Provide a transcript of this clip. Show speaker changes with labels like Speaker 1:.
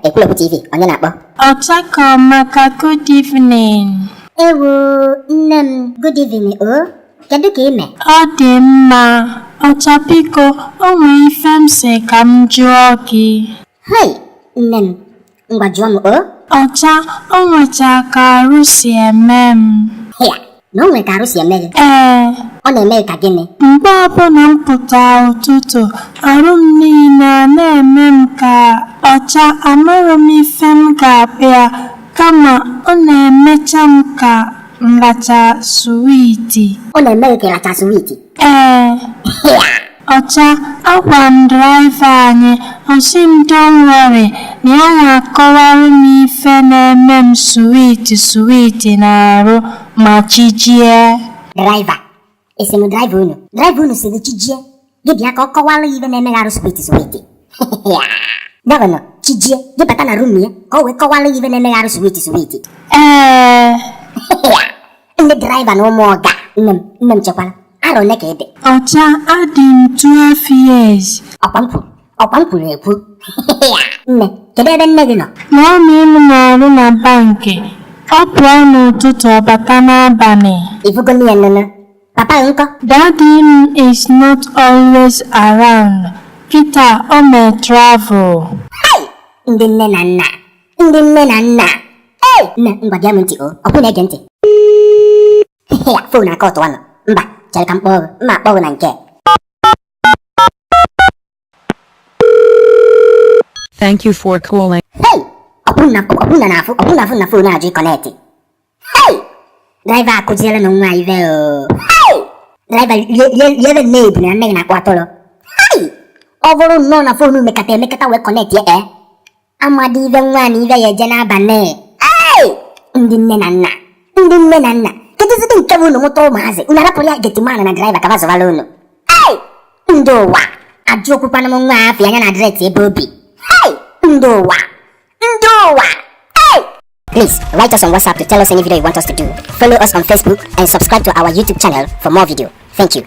Speaker 1: Ekwulepu TV, onye na-akpọ?
Speaker 2: Ọchakamaka, good evening.
Speaker 1: Ewo, nne m, good evening, o. Kedu ka ime?
Speaker 2: Ọ dị mma. Ọcha biko, o nwere ife m sị ka m jụọ gị.
Speaker 1: Hei, nne m, ngwa jụọ m, o.
Speaker 2: Ọcha, o nwecha ka arụ si eme m.
Speaker 1: Hịa, na o nwere ka arụ si eme gị? Ọ na-eme ka gịnị?
Speaker 2: Mgbe ọbụla m pụtara ụtụtụ, arụ m niile na-eme m ka ọcha amaghị m ife m ga-abịa, kama ọ na-emecha m ka nracha swiiti.
Speaker 1: Ọ na-eme gị ka ịracha swiiti?
Speaker 2: Hịa! Ọcha, agwa m draiva anyị, ọ sị m don't worry, na ya ga-akọwara m ife na-eme m swiiti n'arụ ma chi jie.
Speaker 1: Draiva? Esi m draiva unu? Draiva unu si gị chi jie? Gị bịa ka ọ kọwara ife na-eme gị arụ swiiti. Gọvanọ, chi jie, gị bata na rum ya ka o wee kọwara ife na-eme gị arụ swiiti. Ndị draiva na ụmụ ọga, nne m chekwala. Arọ ole ka ị dị?
Speaker 2: Ọcha, adị m 12 years.
Speaker 1: Ọkwa m kwuru ekwu. Nne, kedu ebe nne gị nọ?
Speaker 2: Mami m na-arụ na bankị. Ọ pụọ n'ụtụtụ ọ bata n'abalị.
Speaker 1: Ifugo nne ya nene. Papa gị nkọ?
Speaker 2: Daddy m is not always around. Kịta ọ may travel.
Speaker 1: Hey! Ndị nne na nna. Hey! Nne, ngwa gee m ntị, o. Ọ bụ na-ege ntị. Ya, fon aka ọtụwa nọ. Mba, chere ka m kpọọ gị. Mma akpọ gị na nke.
Speaker 3: Thank you for calling.
Speaker 1: Hey! Ọ bụrụ na fon ajụ ịkọnetị. Hey! Draiva akụziela na nwa ive o. Hey! Draiva liebe nne ebu na nne gị na-akpọ atụrụ. Hey! Ọ bụrụ nnọọ na fon emekata wee kọnetị ya, amadi ive nwa na ive ya eje n'abalị. Hey! Ndị nne na nna. Kedụzidị nke bụ unu mụta ụmụazị, unu arapụrụ ya getiman na draiva ka bazụwala unu. Hey! Ndị ụwa, ajụ okwukwana m nwa afọ anya na adreesị ebe obi. Hey! Ndị ụwa. Hey! Please write us on WhatsApp to tell us any video you want us to do. Follow us on Facebook and subscribe to our YouTube channel for more video. Thank you.